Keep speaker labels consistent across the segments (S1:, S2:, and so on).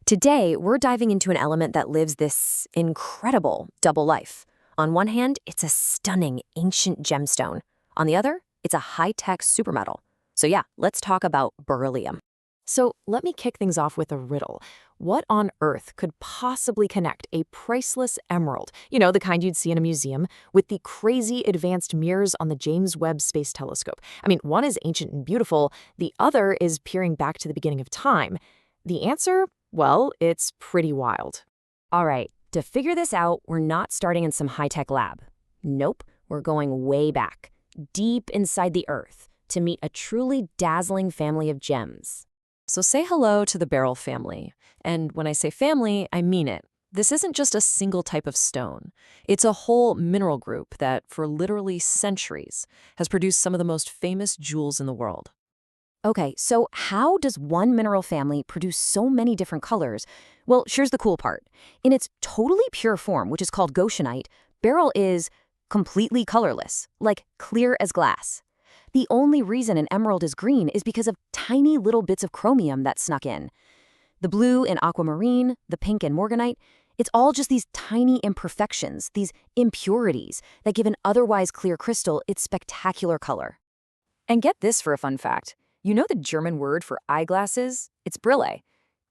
S1: Today, we're diving into an element that lives this incredible double life. On one hand, it's a stunning ancient gemstone. On the other, it's a high-tech supermetal. So yeah, let's talk about beryllium. So let me kick things off with a riddle. What on earth could possibly connect a priceless emerald, the kind you'd see in a museum, with the crazy advanced mirrors on the James Webb Space Telescope? I mean, one is ancient and beautiful, the other is peering back to the beginning of time. The answer? Well, it's pretty wild. All right, to figure this out, we're not starting in some high-tech lab. Nope, we're going way back, deep inside the Earth, to meet a truly dazzling family of gems. So say hello to the beryl family. And when I say family, I mean it. This isn't just a single type of stone. It's a whole mineral group that, for literally centuries, has produced some of the most famous jewels in the world. Okay, so how does one mineral family produce so many different colors? Well, here's the cool part. In its totally pure form, which is called goshenite, beryl is completely colorless, like clear as glass. The only reason an emerald is green is because of tiny little bits of chromium that snuck in. The blue in aquamarine, the pink in morganite, it's all just these tiny imperfections, these impurities that give an otherwise clear crystal its spectacular color. And get this for a fun fact. You know the German word for eyeglasses? It's brille.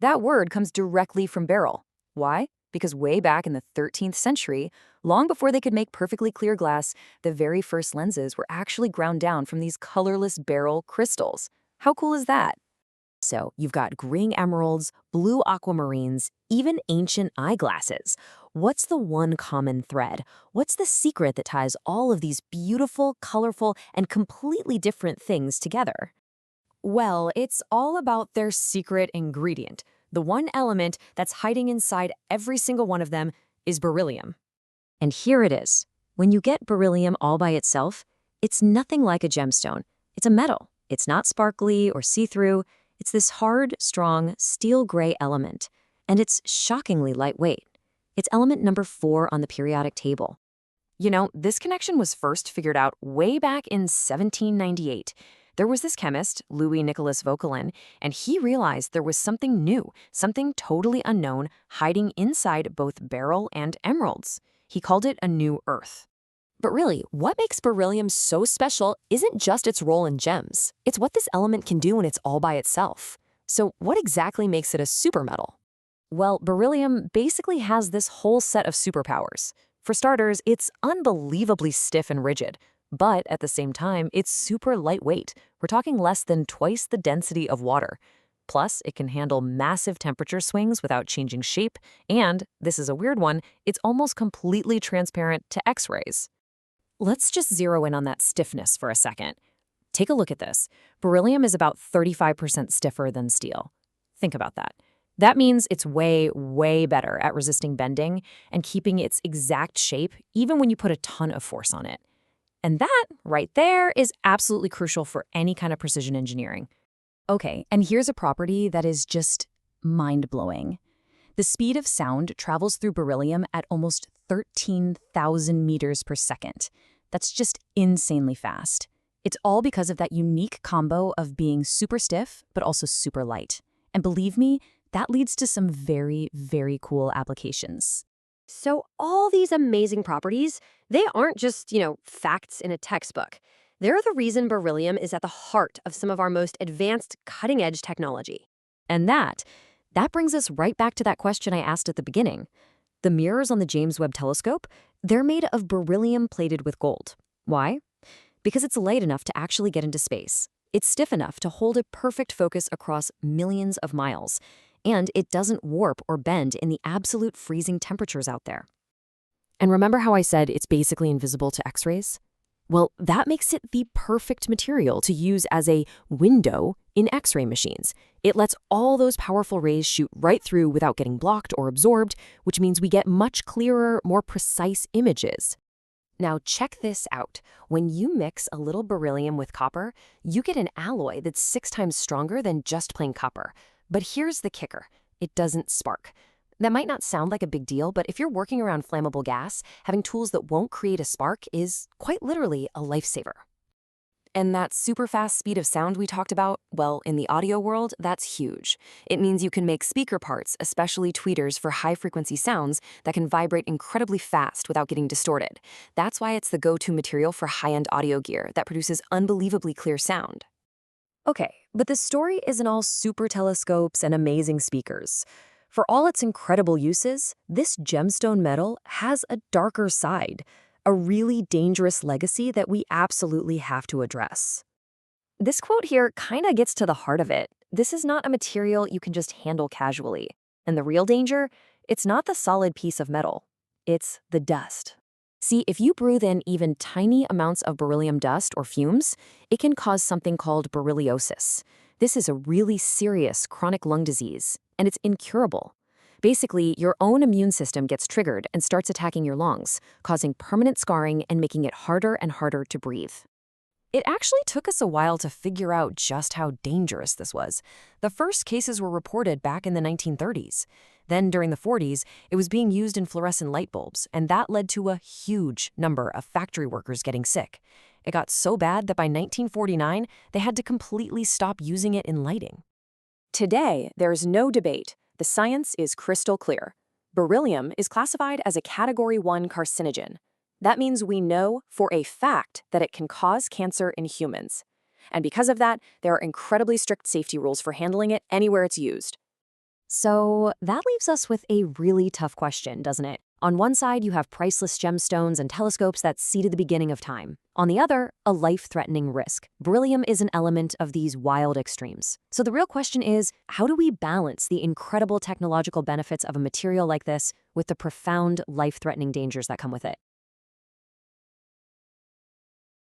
S1: That word comes directly from beryl. Why? Because way back in the 13th century, long before they could make perfectly clear glass, the very first lenses were actually ground down from these colorless beryl crystals. How cool is that? So you've got green emeralds, blue aquamarines, even ancient eyeglasses. What's the one common thread? What's the secret that ties all of these beautiful, colorful, and completely different things together? Well, it's all about their secret ingredient. The one element that's hiding inside every single one of them is beryllium. And here it is. When you get beryllium all by itself, it's nothing like a gemstone. It's a metal. It's not sparkly or see-through. It's this hard, strong, steel gray element. And it's shockingly lightweight. It's element number 4 on the periodic table. This connection was first figured out way back in 1798. There was this chemist, Louis Nicolas Vauquelin, and he realized there was something new, something totally unknown, hiding inside both beryl and emeralds. He called it a new Earth. But really, what makes beryllium so special isn't just its role in gems. It's what this element can do when it's all by itself. So what exactly makes it a supermetal? Well, beryllium basically has this whole set of superpowers. For starters, it's unbelievably stiff and rigid. But at the same time, it's super lightweight. We're talking less than twice the density of water. Plus, it can handle massive temperature swings without changing shape. And, this is a weird one, it's almost completely transparent to X-rays. Let's just zero in on that stiffness for a second. Take a look at this. Beryllium is about 35% stiffer than steel. Think about that. That means it's way, way better at resisting bending and keeping its exact shape even when you put a ton of force on it. And that, right there, is absolutely crucial for any kind of precision engineering. Okay, and here's a property that is just mind-blowing. The speed of sound travels through beryllium at almost 13,000 meters per second. That's just insanely fast. It's all because of that unique combo of being super stiff, but also super light. And believe me, that leads to some very, very cool applications.
S2: So all these amazing properties, they aren't just, facts in a textbook. They're the reason beryllium is at the heart of some of our most advanced cutting-edge technology.
S1: And that brings us right back to that question I asked at the beginning. The mirrors on the James Webb Telescope, they're made of beryllium plated with gold. Why? Because it's light enough to actually get into space. It's stiff enough to hold a perfect focus across millions of miles. And it doesn't warp or bend in the absolute freezing temperatures out there. And remember how I said it's basically invisible to X-rays? Well, that makes it the perfect material to use as a window in X-ray machines. It lets all those powerful rays shoot right through without getting blocked or absorbed, which means we get much clearer, more precise images. Now check this out. When you mix a little beryllium with copper, you get an alloy that's 6 times stronger than just plain copper. But here's the kicker. It doesn't spark. That might not sound like a big deal, but if you're working around flammable gas, having tools that won't create a spark is quite literally a lifesaver. And that super fast speed of sound we talked about, well, in the audio world, that's huge. It means you can make speaker parts, especially tweeters for high-frequency sounds that can vibrate incredibly fast without getting distorted. That's why it's the go-to material for high-end audio gear that produces unbelievably clear sound. Okay, but the story isn't all super telescopes and amazing speakers. For all its incredible uses, this gemstone metal has a darker side, a really dangerous legacy that we absolutely have to address. This quote here kind of gets to the heart of it. This is not a material you can just handle casually. And the real danger? It's not the solid piece of metal. It's the dust. See, if you breathe in even tiny amounts of beryllium dust or fumes, it can cause something called berylliosis. This is a really serious chronic lung disease, and it's incurable. Basically, your own immune system gets triggered and starts attacking your lungs, causing permanent scarring and making it harder and harder to breathe. It actually took us a while to figure out just how dangerous this was. The first cases were reported back in the 1930s. Then, during the 40s, it was being used in fluorescent light bulbs, and that led to a huge number of factory workers getting sick. It got so bad that by 1949, they had to completely stop using it in lighting. Today, there's no debate. The science is crystal clear. Beryllium is classified as a Category 1 carcinogen. That means we know for a fact that it can cause cancer in humans. And because of that, there are incredibly strict safety rules for handling it anywhere it's used. So that leaves us with a really tough question, doesn't it? On one side, you have priceless gemstones and telescopes that seeded the beginning of time. On the other, a life-threatening risk. Beryllium is an element of these wild extremes. So the real question is, how do we balance the incredible technological benefits of a material like this with the profound life-threatening dangers that come with it?